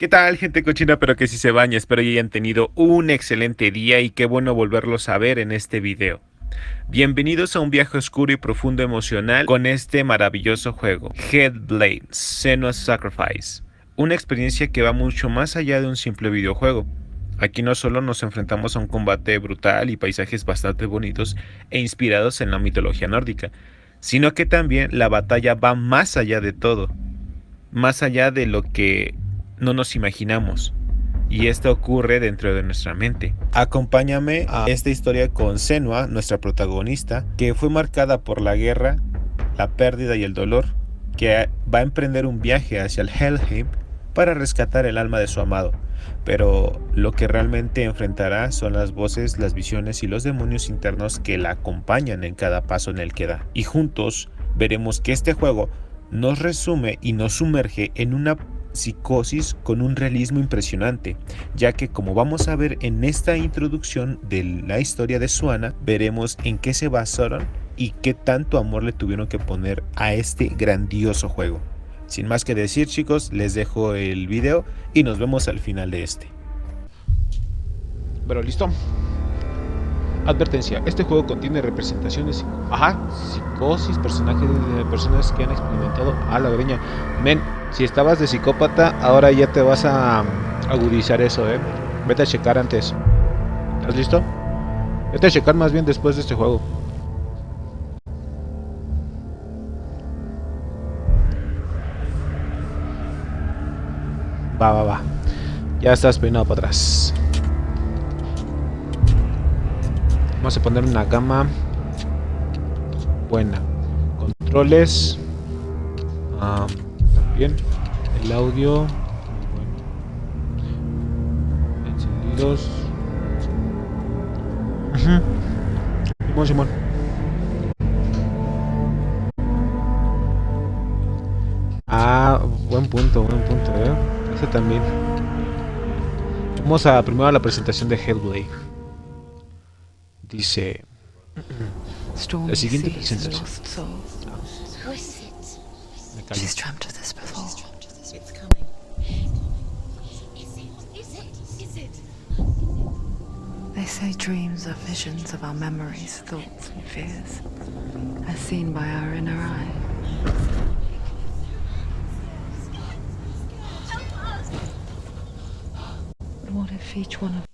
¿Qué tal, gente cochina pero que sí se baña? Espero que hayan tenido un excelente día y qué bueno volverlos a ver en este video. Bienvenidos a un viaje oscuro y profundo emocional con este maravilloso juego, Hellblade, SENUA'S SACRIFICE. Una experiencia que va mucho más allá de un simple videojuego. Aquí no solo nos enfrentamos a un combate brutal y paisajes bastante bonitos e inspirados en la mitología nórdica, sino que también la batalla va más allá de todo, más allá de lo que no nos imaginamos. Y esto ocurre dentro de nuestra mente. Acompáñame a esta historia con Senua, nuestra protagonista, que fue marcada por la guerra, la pérdida y el dolor, que va a emprender un viaje hacia el Helheim para rescatar el alma de su amado. Pero lo que realmente enfrentará son las voces, las visiones y los demonios internos que la acompañan en cada paso en el que da. Y juntos veremos que este juego nos resume y nos sumerge en una psicosis con un realismo impresionante, ya que, como vamos a ver en esta introducción de la historia de Suana, veremos en qué se basaron y qué tanto amor le tuvieron que poner a este grandioso juego. Sin más que decir, chicos, les dejo el video y nos vemos al final de este. Pero listo. Advertencia, este juego contiene representaciones, psicosis, personajes de personas que han experimentado a la greña. Men, si estabas de psicópata, ahora ya te vas a agudizar eso, Vete a checar antes. ¿Estás listo? Vete a checar más bien después de este juego. Va. Ya estás peinado para atrás. Vamos a poner una gama buena. Controles. Bien. El audio. Bueno. Encendidos. Simón. Buen punto, Ese también. Vamos a primero a la presentación de Hellblade. Dice la siguiente presentación. Me callo. They say dreams are visions of our memories, thoughts and fears, as seen by our inner eye. But what if each one of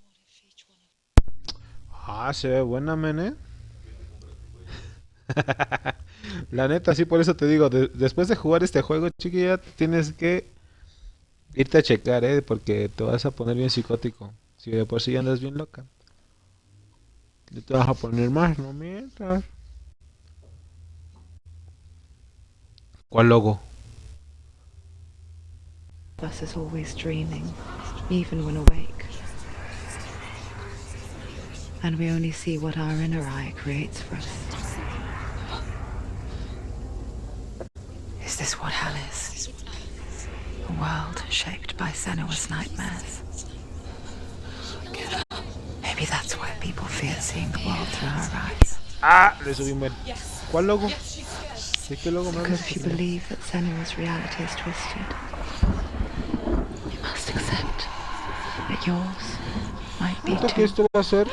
Se ve buena, men, La neta, sí, por eso te digo, después de jugar este juego, chiquilla, tienes que irte a checar, porque te vas a poner bien psicótico. Si de por sí ya andas bien loca, te vas a poner más, ¿no? Mientras. ¿Cuál logo? us is always dreaming, even when awake. And we only see what our inner eye creates for us. Is this what hell is? A world shaped by SENUA'S nightmares. Maybe that's why people fear seeing the world through our eyes. Le subí un buen. ¿Cuál logo? ¿De qué logo me hablas? Because if you believe that SENUA'S reality is twisted, you must accept that yours might be Siento que too. esto va a ser...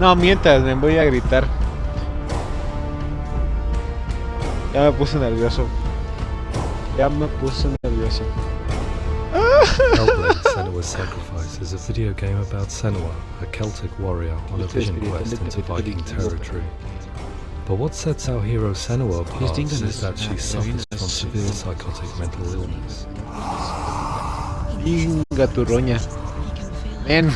No mientas, me voy a gritar. Ya me puse nervioso. Hellblade: SENUA'S SACRIFICE is a video game about Senua, a Celtic warrior on a vision quest into Viking territory. But what sets our hero Senua apart is that she suffers from severe psychotic mental illness. Venga tu roña. Men.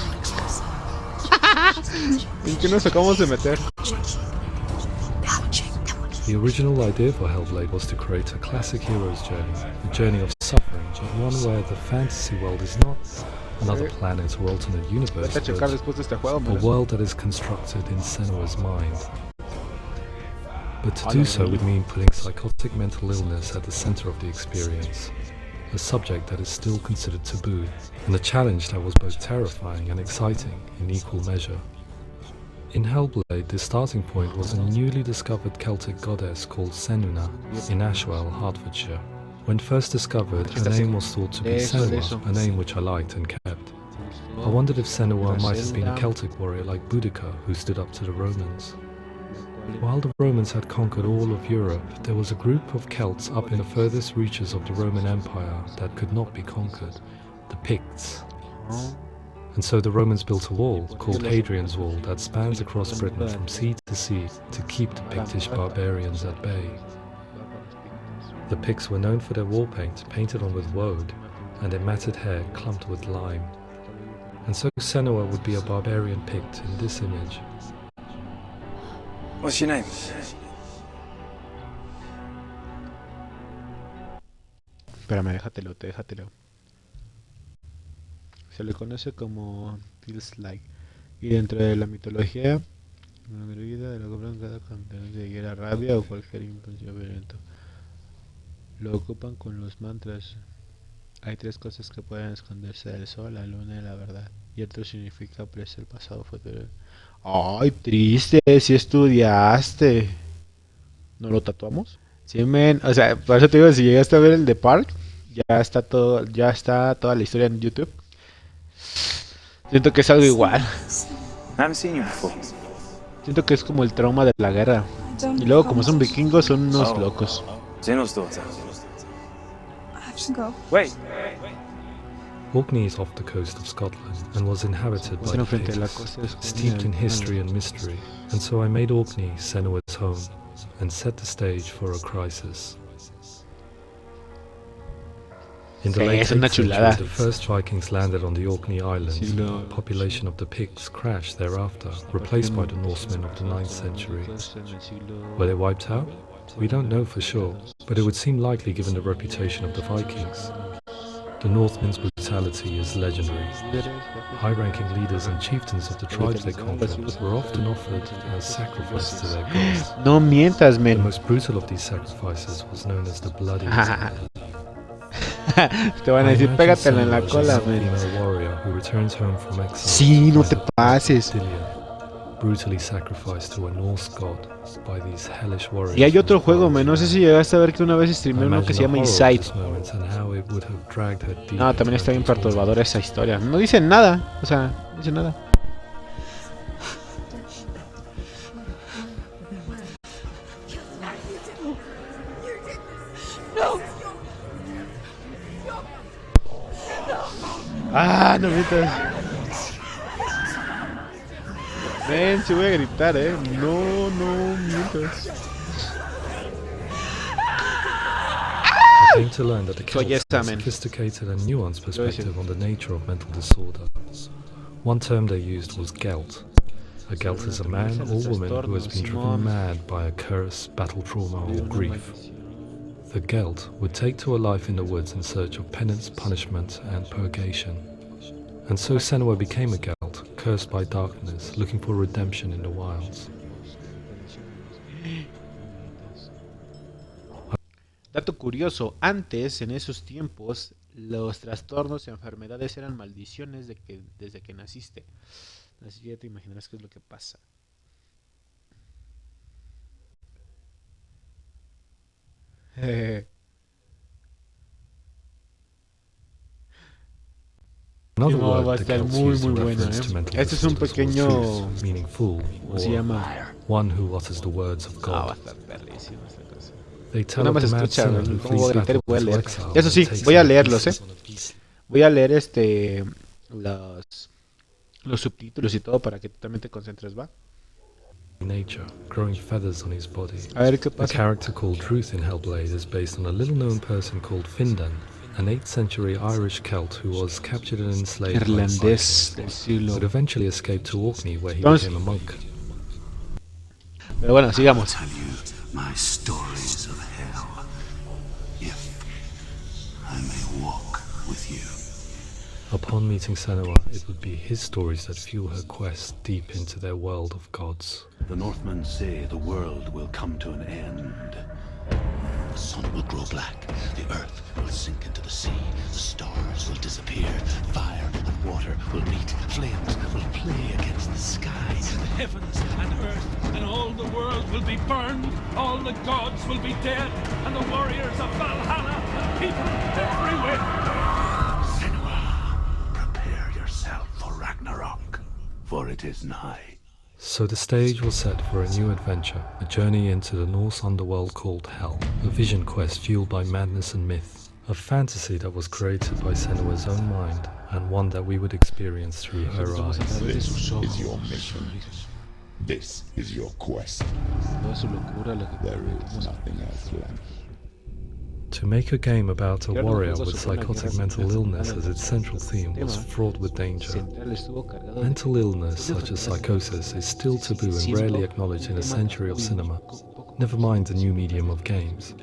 ¿En qué nos acabamos de meter? The original idea for Hellblade was to create a classic hero's journey, a journey of suffering, but one where the fantasy world is not another planet or alternate universe, Vete a checar but después de este juego, a men. world that is constructed in Senua's mind. But to do so would mean putting psychotic mental illness at the center of the experience, a subject that is still considered taboo, and a challenge that was both terrifying and exciting in equal measure. In Hellblade, the starting point was a newly discovered Celtic goddess called Senuna in Ashwell, Hertfordshire. When first discovered, her name was thought to be Senua, a name which I liked and kept. I wondered if Senua might have been a Celtic warrior like Boudica who stood up to the Romans. While the Romans had conquered all of Europe, there was a group of Celts up in the furthest reaches of the Roman Empire that could not be conquered, the Picts. And so the Romans built a wall, called Hadrian's Wall, that spans across Britain from sea to sea to keep the Pictish barbarians at bay. The Picts were known for their wall paint, painted on with woad, and their matted hair clumped with lime. And so Senua would be a barbarian Pict in this image. What's your name? Espérame, déjatelo. Se le conoce como feels like. Y dentro de la mitología, la vida de la cobran cada campeón de guerra, rabia o cualquier impulso violento. Lo ocupan con los mantras. Hay tres cosas que pueden esconderse del sol, la luna y la verdad. Y otro significa apreciar el pasado, futuro. Ay, triste, si estudiaste. ¿No lo tatuamos? Sí, men. O sea, por eso te digo, si llegaste a ver el de Park, ya está toda la historia en YouTube. Siento que es algo igual. Siento que es como el trauma de la guerra. Y luego, como son vikingos, son unos locos. Wait. Orkney is off the coast of Scotland and was inhabited by the Picts, steeped in history and mystery, and so I made Orkney Senua's home and set the stage for a crisis. In the late 8th century, the first Vikings landed on the Orkney Islands. The population of the Picts crashed thereafter, replaced by the Norsemen of the 9th century. Were they wiped out? We don't know for sure, but it would seem likely given the reputation of the Vikings. The Northmen's brutality is legendary. High-ranking leaders and chieftains of the tribes they conquered were often offered as sacrifice to their gods. No mientas, men. The most brutal of these sacrifices was known as the Bloody Te van a decir, pégatela en la cola, men. Sí, no te pases. Brutally sacrificed to a Norse god by these hellish warriors. Y hay otro juego, men. No sé si llegaste a ver que una vez streameé uno que se llama Inside. No, también está bien perturbadora esa historia. No dicen nada. O sea, no dicen nada. Ah, no mientas. Ven, si voy a gritar, No mientas. I came to learn that the Celts had a sophisticated and nuanced perspective on the nature of mental disorder. One term they used was Gelt. A Gelt is a man or woman who has been driven mad by a curse, battle trauma, or grief. The Gelt would take to a life in the woods in search of penance, punishment, and purgation. And so Senua became a Gelt, cursed by darkness, looking for redemption in the wilds. Dato curioso, antes, en esos tiempos, los trastornos y enfermedades eran maldiciones desde que naciste. Así que ya te imaginarás qué es lo que pasa. No, va a estar muy bueno, Este es un pequeño... ¿Cómo se llama? One who utters the words of God. Va a estar perrísimo esta cosa. Nada más escucha, cómo voy a gritar y voy a leer. Eso sí, voy a leerlos, Voy a leer los subtítulos y todo para que tú también te concentres, ¿va? Nature, growing feathers on his body. A ver qué A pasa. character called Truth in Hellblade is based on a little-known person called Findan, an 8th century Irish Celt who was captured and enslaved by Irlandés Vikings, del siglo. but eventually escaped to Orkney where he became a monk. Pero bueno, sigamos. My stories of hell, if I may walk with you. Upon meeting Senua, it would be his stories that fuel her quest deep into their world of gods. The Northmen say the world will come to an end. The sun will grow black, the earth will sink into the sea, the stars will disappear, fire and water will meet, flames will play against the sky. The heavens and earth and all the world will be burned. All the gods will be dead. And the warriors of Valhalla and people everywhere. Senua, prepare yourself for Ragnarok, for it is nigh. So the stage was set for a new adventure, a journey into the Norse underworld called Hell, a vision quest fueled by madness and myth, a fantasy that was created by Senua's own mind, and one that we would experience through her eyes. This is your mission. This is your quest. There is nothing else left. To make a game about a warrior with psychotic mental illness as its central theme was fraught with danger. Mental illness such as psychosis is still taboo and rarely acknowledged in a century of cinema, never mind the new medium of games.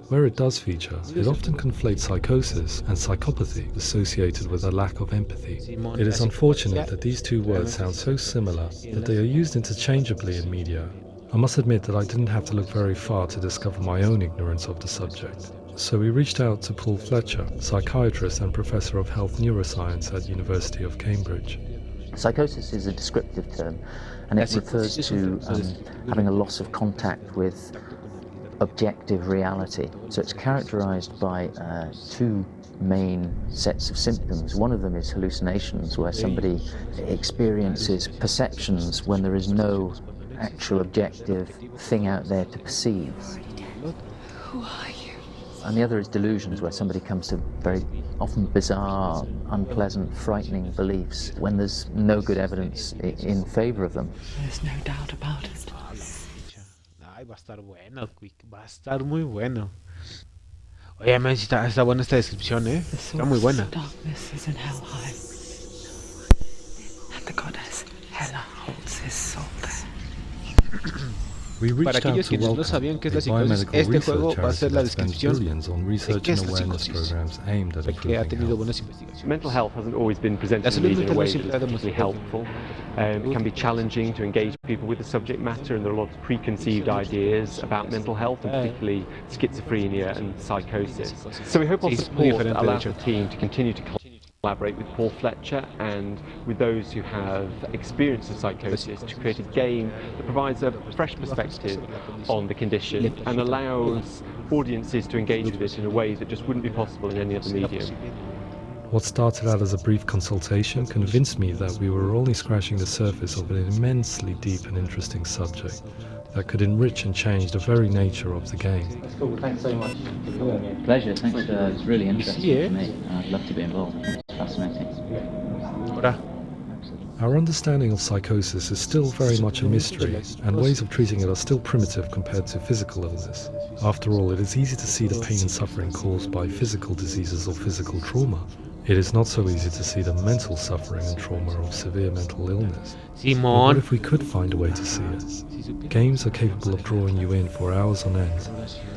Where it does feature, it often conflates psychosis and psychopathy associated with a lack of empathy. It is unfortunate that these two words sound so similar that they are used interchangeably in media. I must admit that I didn't have to look very far to discover my own ignorance of the subject. So we reached out to Paul Fletcher, psychiatrist and professor of health neuroscience at University of Cambridge. Psychosis is a descriptive term, and it refers to having a loss of contact with objective reality. So it's characterized by two main sets of symptoms. One of them is hallucinations, where somebody experiences perceptions when there is no actual objective thing out there to perceive. Who are you? And the other is delusions, where somebody comes to very often bizarre, unpleasant, frightening beliefs when there's no good evidence in favor of them. There's no doubt about it. Ay, va a estar bueno, Quick. Va a estar muy bueno. Oye, man, está buena esta descripción, ¿eh? Está muy buena. Darkness is in Helheim, and the goddess Hela holds his soul there. Para aquellos que no sabían qué es la psicosis, este juego va a ser la descripción de qué es la psicosis, porque ha tenido buenas investigaciones. Mental health hasn't always been presented in media in a way that's particularly helpful. It can be challenging to engage people with the subject matter, and there are a lot of preconceived ideas about mental health, and particularly schizophrenia and psychosis. So we hope our support allows the team to continue to collaborate with Paul Fletcher and with those who have experienced the psychosis to create a game that provides a fresh perspective on the condition and allows audiences to engage with it in a way that just wouldn't be possible in any other medium. What started out as a brief consultation convinced me that we were only scratching the surface of an immensely deep and interesting subject that could enrich and change the very nature of the game. Cool, thanks so much. Pleasure, thanks. It's really interesting to me. I'd love to be involved. It's fascinating. Our understanding of psychosis is still very much a mystery, and ways of treating it are still primitive compared to physical illness. After all, it is easy to see the pain and suffering caused by physical diseases or physical trauma. It is not so easy to see the mental suffering and trauma of severe mental illness. But what if we could find a way to see it? Games are capable of drawing you in for hours on end,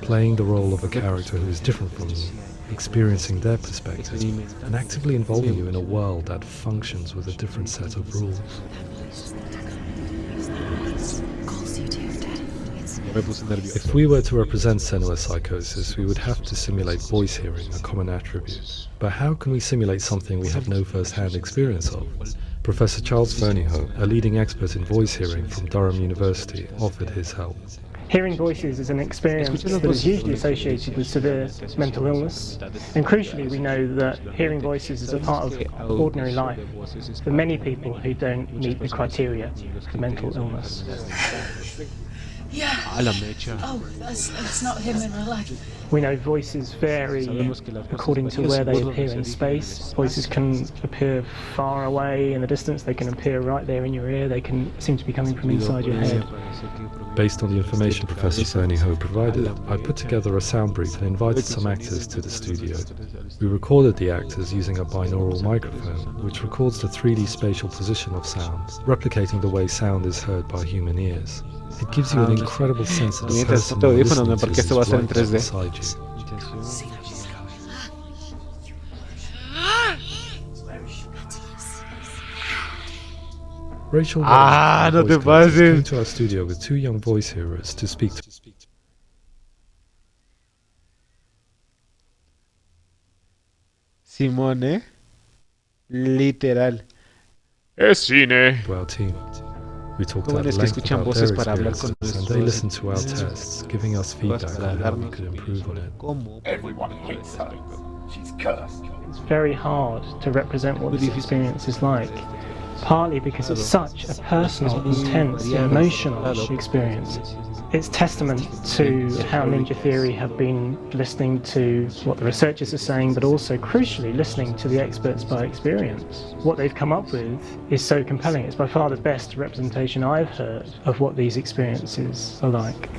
playing the role of a character who is different from you, experiencing their perspective, and actively involving you in a world that functions with a different set of rules. If we were to represent Senua's psychosis, we would have to simulate voice hearing, a common attribute. But how can we simulate something we have no first-hand experience of? Professor Charles Fernyhough, a leading expert in voice hearing from Durham University, offered his help. Hearing voices is an experience that is usually associated with severe mental illness, and crucially we know that hearing voices is a part of ordinary life for many people who don't meet the criteria for mental illness. Yeah. Oh, that's not him in real life. We know voices vary according to where they appear in space. Voices can appear far away in the distance, they can appear right there in your ear, they can seem to be coming from inside your head. Based on the information Professor Fernyhough provided, I put together a sound brief and invited some actors to the studio. We recorded the actors using a binaural microphone, which records the 3D spatial position of sound, replicating the way sound is heard by human ears. It gives you an incredible sense of the person you're listening to is right beside you. Rachel came to our studio with two young voice hearers to speak to. Simone, literal. Es cine. To our team. We talked at Jóvenes que length escuchan about voces their para hablar con experiences, and they listened to our tests, giving us feedback on how we could improve on it. Everyone hates her. She's cursed. It's very hard to represent what this experience is like, partly because it's such a personal, intense, emotional experience. It's testament to how Ninja Theory have been listening to what the researchers are saying, but also, crucially, listening to the experts by experience. What they've come up with is so compelling. It's by far the best representation I've heard of what these experiences are like.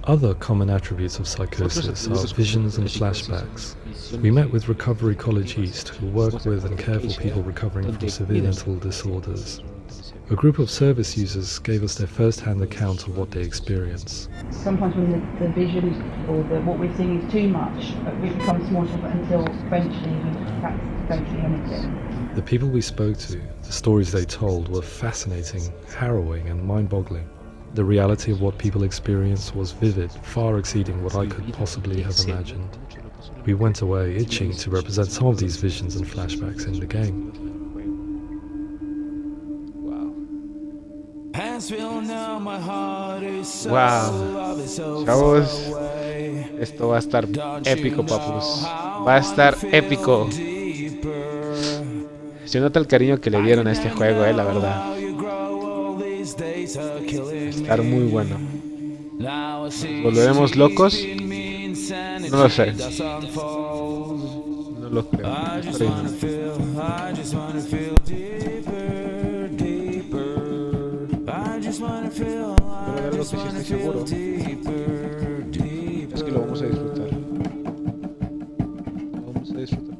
Other common attributes of psychosis are visions and flashbacks. We met with Recovery College East, who work with and care for people recovering from severe mental disorders. A group of service users gave us their first-hand account of what they experience. Sometimes when the vision or what we're seeing is too much, it becomes more difficult until eventually we practice don't see anything. The people we spoke to, the stories they told, were fascinating, harrowing and mind-boggling. The reality of what people experienced was vivid, far exceeding what I could possibly have imagined. We went away itching to represent some of these visions and flashbacks in the game. Wow. Chavos, esto va a estar épico, papus. Va a estar épico. Se nota el cariño que le dieron a este juego, la verdad. Va a estar muy bueno. ¿Nos volveremos locos? No lo sé. No lo creo. Pero de algo que sí estoy seguro es que lo vamos a disfrutar. Lo vamos a disfrutar.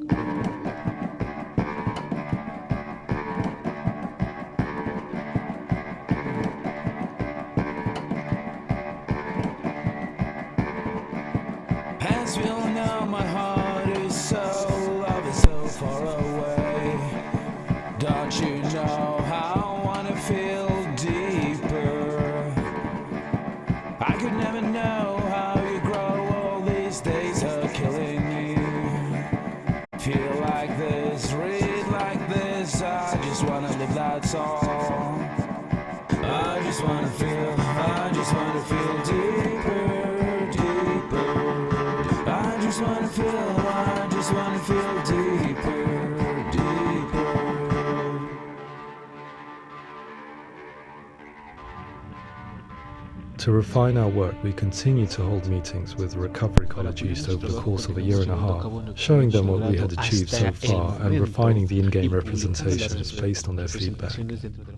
To refine our work, we continue to hold meetings with Recovery College East over the course of a year and a half, showing them what we had achieved so far and refining the in-game representations based on their feedback.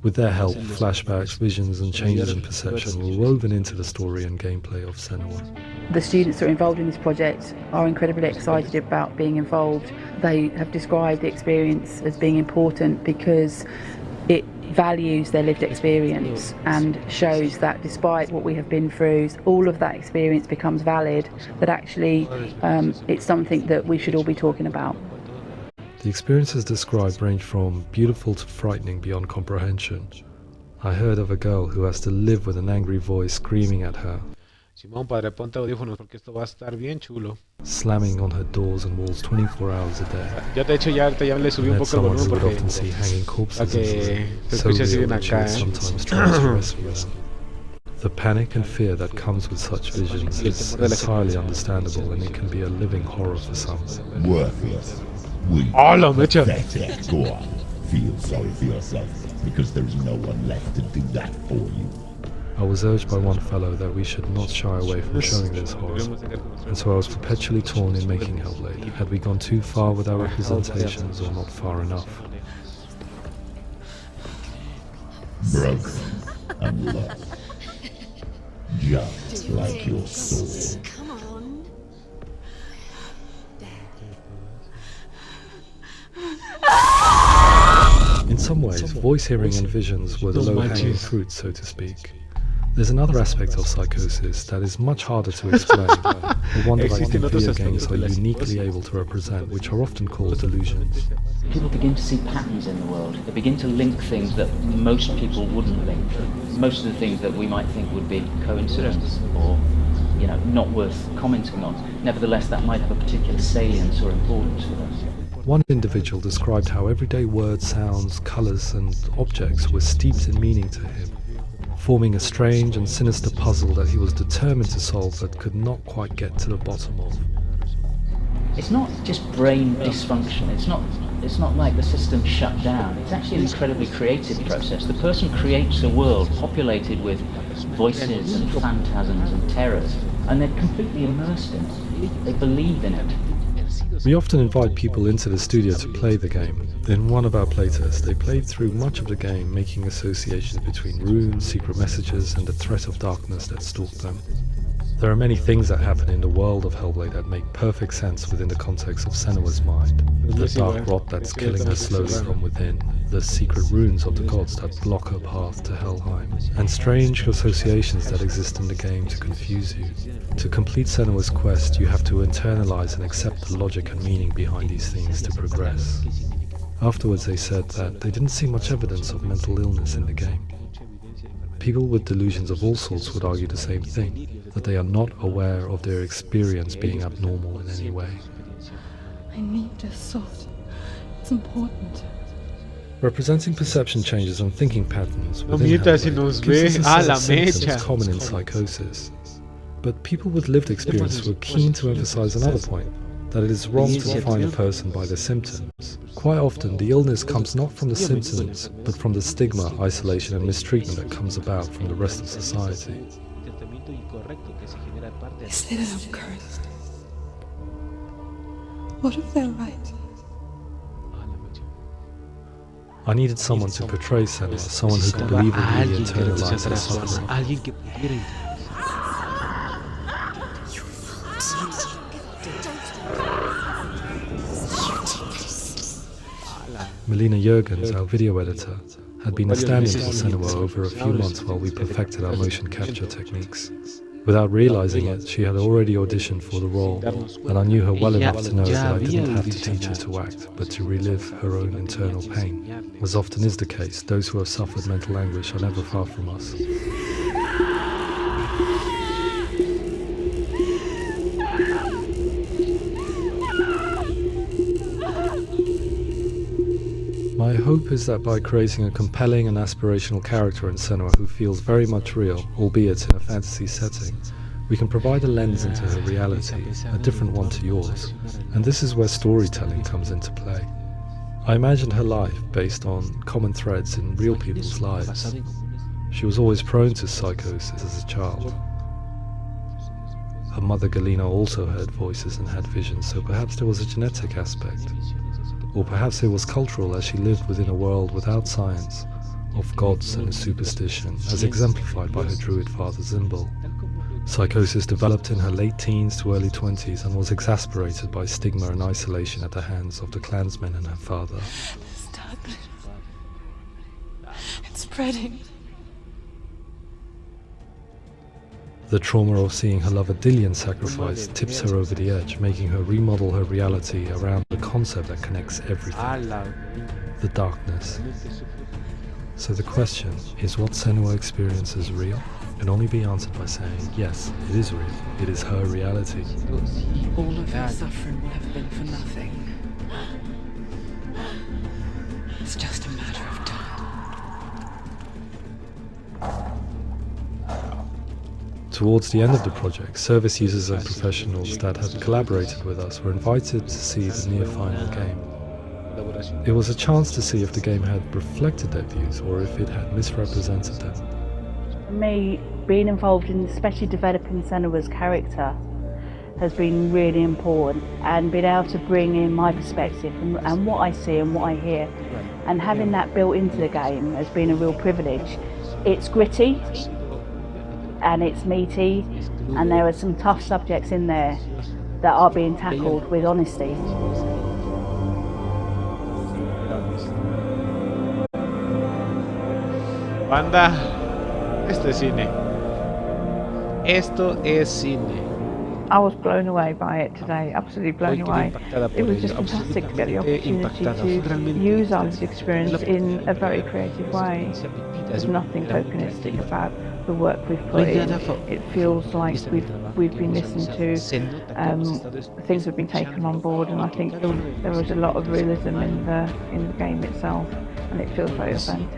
With their help, flashbacks, visions and changes in perception were woven into the story and gameplay of Senua. The students that are involved in this project are incredibly excited about being involved. They have described the experience as being important because it values their lived experience and shows that despite what we have been through, all of that experience becomes valid, that actually it's something that we should all be talking about. The experiences described range from beautiful to frightening beyond comprehension. I heard of a girl who has to live with an angry voice screaming at her. Simón, padre, ponte audífonos porque esto va a estar bien chulo. Slamming on her doors and walls 24 hours a day. Ya de hecho ya le subí un poco el volumen porque para que se escuche así bien acá. The panic and fear that comes with such visions is entirely understandable, and it can be a living horror for some. Worthless. Weak. Pathetic. Go on. Feel sorry for yourself because there's no one left to do that for you. I was urged by one fellow that we should not shy away from showing this horror, and so I was perpetually torn in making Hellblade. Had we gone too far with our representations or not far enough? Broken and lost. Just like your soul. In some ways, voice hearing and visions were the low-hanging fruit, so to speak. There's another aspect of psychosis that is much harder to explain, but one that I think video games are uniquely able to represent, which are often called delusions. People begin to see patterns in the world. They begin to link things that most people wouldn't link. Most of the things that we might think would be coincidence or not worth commenting on. Nevertheless, that might have a particular salience or importance for them. One individual described how everyday words, sounds, colours and objects were steeped in meaning to him, forming a strange and sinister puzzle that he was determined to solve but could not quite get to the bottom of. It's not just brain dysfunction, it's not like the system shut down. It's actually an incredibly creative process. The person creates a world populated with voices and phantasms and terrors, and they're completely immersed in it. They believe in it. We often invite people into the studio to play the game. In one of our playtests, they played through much of the game, making associations between runes, secret messages, and the threat of darkness that stalked them. There are many things that happen in the world of Hellblade that make perfect sense within the context of Senua's mind. The dark rot that's killing her slowly from within, the secret runes of the gods that block her path to Helheim, and strange associations that exist in the game to confuse you. To complete Senua's quest, you have to internalize and accept the logic and meaning behind these things to progress. Afterwards they said that they didn't see much evidence of mental illness in the game. People with delusions of all sorts would argue the same thing, that they are not aware of their experience being abnormal in any way. I need to sort. It's important. Representing perception changes and thinking patterns No within mientas si Hellblade nos gives ve. us Ah, a set la of symptoms mecha. common in psychosis. But people with lived experience were keen to emphasize another point, that it is wrong to define a person by their symptoms. Quite often, the illness comes not from the symptoms, but from the stigma, isolation and mistreatment that comes about from the rest of society. They say that I'm cursed. What if they're right? I needed someone to portray Senua, someone who could believably internalize her suffering. Alguien que pudiera Melina Jurgens, our video editor, had been a stand-in for Senua over a few months while we perfected our motion capture techniques. Without realizing it, she had already auditioned for the role, and I knew her well enough to know that I didn't have to teach her to act, but to relive her own internal pain. As often is the case, those who have suffered mental anguish are never far from us. My hope is that by creating a compelling and aspirational character in Senua who feels very much real, albeit in a fantasy setting, we can provide a lens into her reality, a different one to yours, and this is where storytelling comes into play. I imagined her life based on common threads in real people's lives. She was always prone to psychosis as a child. Her mother Galina also heard voices and had visions, so perhaps there was a genetic aspect. Or perhaps it was cultural, as she lived within a world without science, of gods and superstition, as exemplified by her druid father Zimbal. Psychosis developed in her late teens to early 20s and was exasperated by stigma and isolation at the hands of the clansmen and her father. This darkness. It's spreading. The trauma of seeing her lover Dillian sacrificed tips her over the edge, making her remodel her reality around the concept that connects everything, the darkness. So the question, is what Senua experiences real? Can only be answered by saying, yes, it is real. It is her reality. All of her suffering will have been for nothing. It's just a matter of time. Towards the end of the project, service users and professionals that had collaborated with us were invited to see the near-final game. It was a chance to see if the game had reflected their views or if it had misrepresented them. For me, being involved in especially developing Senua's character has been really important, and being able to bring in my perspective and what I see and what I hear, and having that built into the game has been a real privilege. It's gritty and it's meaty, and there are some tough subjects in there that are being tackled with honesty. Banda, esto es cine. Esto es cine. I was blown away by it today, absolutely blown away. It was just fantastic to get the opportunity to use our experience in a very creative way. There's nothing tokenistic about the work we've put in. It feels like we've been listened to, things have been taken on board, and I think there was a lot of realism in the game itself, and it feels very authentic.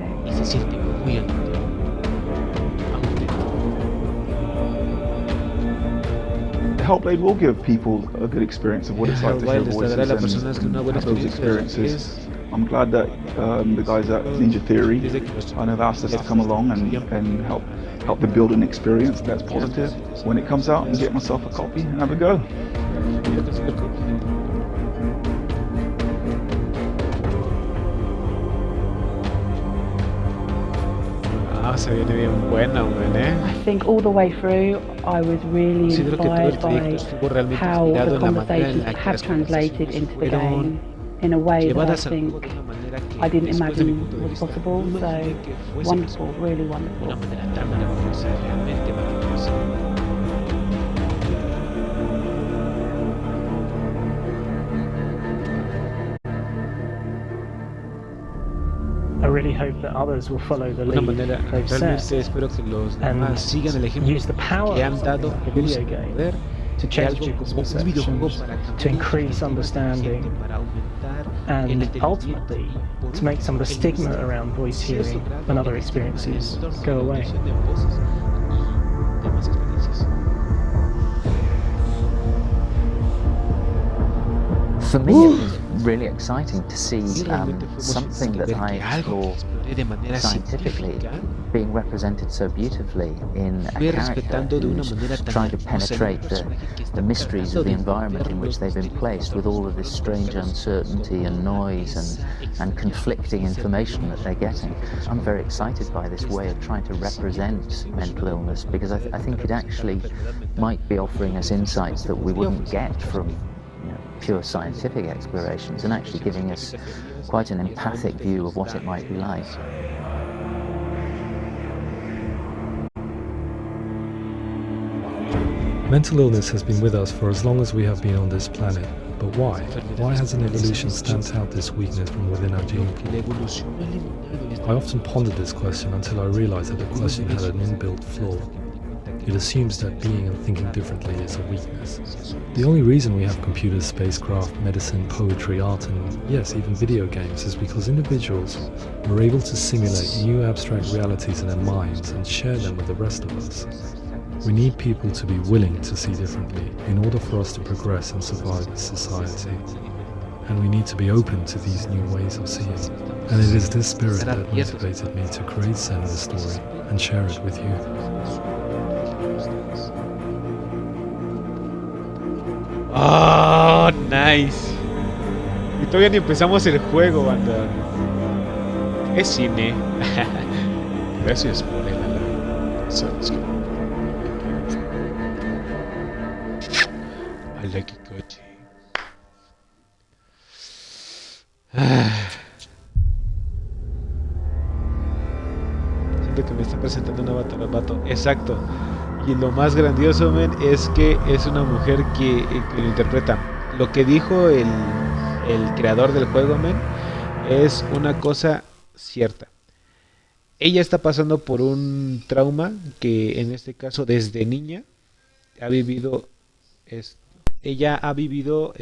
Hellblade will give people a good experience of what it's like to hear voices and have those experiences. I'm glad that the guys at Ninja Theory have asked us to come along and help them build an experience that's positive. When it comes out, and get myself a copy and have a go. Se viene bien buena, I think all the way through I was really inspired by how the conversations have translated into the game in a way that I think I didn't imagine was possible. So wonderful, really wonderful. I really hope that others will follow the lead they've set and use the power of the video game to change people's perceptions, to increase understanding, and ultimately to make some of the stigma around voice hearing and other experiences go away. For me, it was really exciting to see something that I explore scientifically being represented so beautifully in a character who's trying to penetrate the mysteries of the environment in which they've been placed with all of this strange uncertainty and noise and conflicting information that they're getting. I'm very excited by this way of trying to represent mental illness because I think it actually might be offering us insights that we wouldn't get from pure scientific explorations and actually giving us quite an empathic view of what it might be like. Mental illness has been with us for as long as we have been on this planet, but why? Why hasn't evolution stamped out this weakness from within our gene pool? I often pondered this question until I realized that the question had an inbuilt flaw. It assumes that being and thinking differently is a weakness. The only reason we have computers, spacecraft, medicine, poetry, art, and yes, even video games is because individuals are able to simulate new abstract realities in their minds and share them with the rest of us. We need people to be willing to see differently in order for us to progress and survive as society. And we need to be open to these new ways of seeing. And it is this spirit that motivated me to create SENUA'S story and share it with you. Oh, nice. Y todavía ni empezamos el juego, banda. Es cine. Gracias por el alarme. I like it, coche. Siento que me está presentando una vato. Exacto. Y lo más grandioso, men, es que es una mujer que lo interpreta. Lo que dijo el creador del juego, men, es una cosa cierta. Ella está pasando por un trauma que en este caso desde niña ha vivido. Ella ha vivido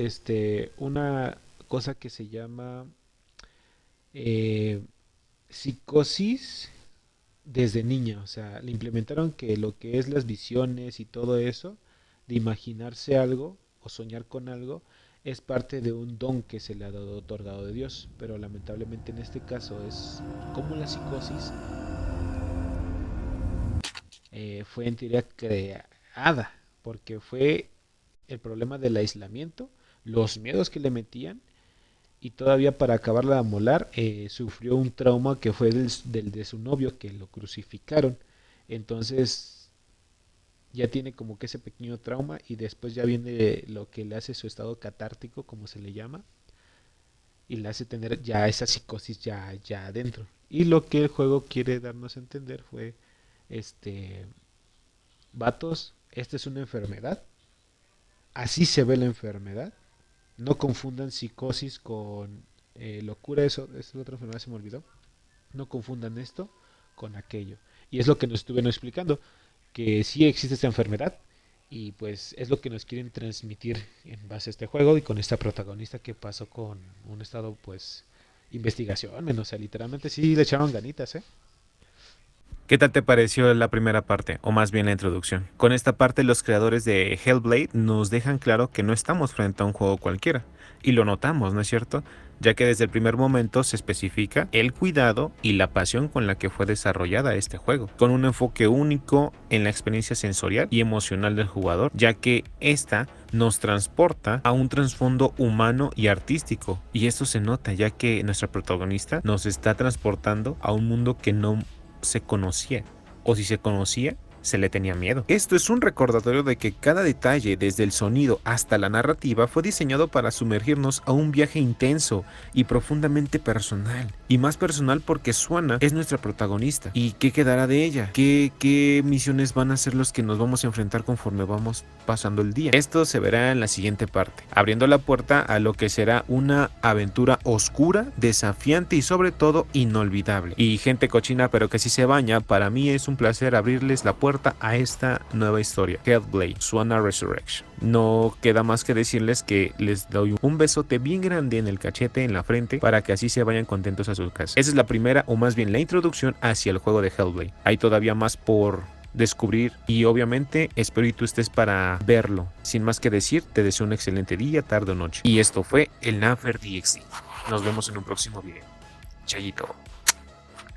una cosa que se llama psicosis. Desde niña, o sea, le implementaron que lo que es las visiones y todo eso, de imaginarse algo o soñar con algo, es parte de un don que se le ha dado otorgado de Dios, pero lamentablemente en este caso es como la psicosis fue en teoría creada, porque fue el problema del aislamiento, los miedos que le metían. Y todavía para acabarla de amolar, sufrió un trauma que fue del de su novio, que lo crucificaron. Entonces ya tiene como que ese pequeño trauma y después ya viene lo que le hace su estado catártico, como se le llama. Y le hace tener ya esa psicosis ya adentro. Y lo que el juego quiere darnos a entender fue, vatos, esta es una enfermedad. Así se ve la enfermedad. No confundan psicosis con locura, eso es la otra enfermedad, se me olvidó. No confundan esto con aquello. Y es lo que nos estuvieron explicando, que sí existe esta enfermedad, y pues es lo que nos quieren transmitir en base a este juego y con esta protagonista que pasó con un estado, pues, investigación, menos, o sea, literalmente sí le echaron ganitas, ¿eh? ¿Qué tal te pareció la primera parte, o más bien la introducción? Con esta parte los creadores de Hellblade nos dejan claro que no estamos frente a un juego cualquiera, y lo notamos, ¿no es cierto? Ya que desde el primer momento se especifica el cuidado y la pasión con la que fue desarrollada este juego, con un enfoque único en la experiencia sensorial y emocional del jugador, ya que esta nos transporta a un trasfondo humano y artístico, y esto se nota ya que nuestra protagonista nos está transportando a un mundo que no se conocía, o si se conocía, se le tenía miedo. Esto es un recordatorio de que cada detalle, desde el sonido hasta la narrativa, fue diseñado para sumergirnos a un viaje intenso y profundamente personal. Y más personal porque Suana es nuestra protagonista. ¿Y qué quedará de ella? ¿Qué misiones van a ser los que nos vamos a enfrentar conforme vamos pasando el día? Esto se verá en la siguiente parte, abriendo la puerta a lo que será una aventura oscura, desafiante y sobre todo inolvidable. Y gente cochina pero que sí se baña, para mí es un placer abrirles la puerta a esta nueva historia, Hellblade, Suana Resurrection. No queda más que decirles que les doy un besote bien grande en el cachete, en la frente, para que así se vayan contentos a su casa. Esa es la primera, o más bien la introducción hacia el juego de Hellblade. Hay todavía más por descubrir y obviamente espero y tú estés para verlo. Sin más que decir, te deseo un excelente día, tarde o noche. Y esto fue el Nafer DXD. Nos vemos en un próximo video. Chayito.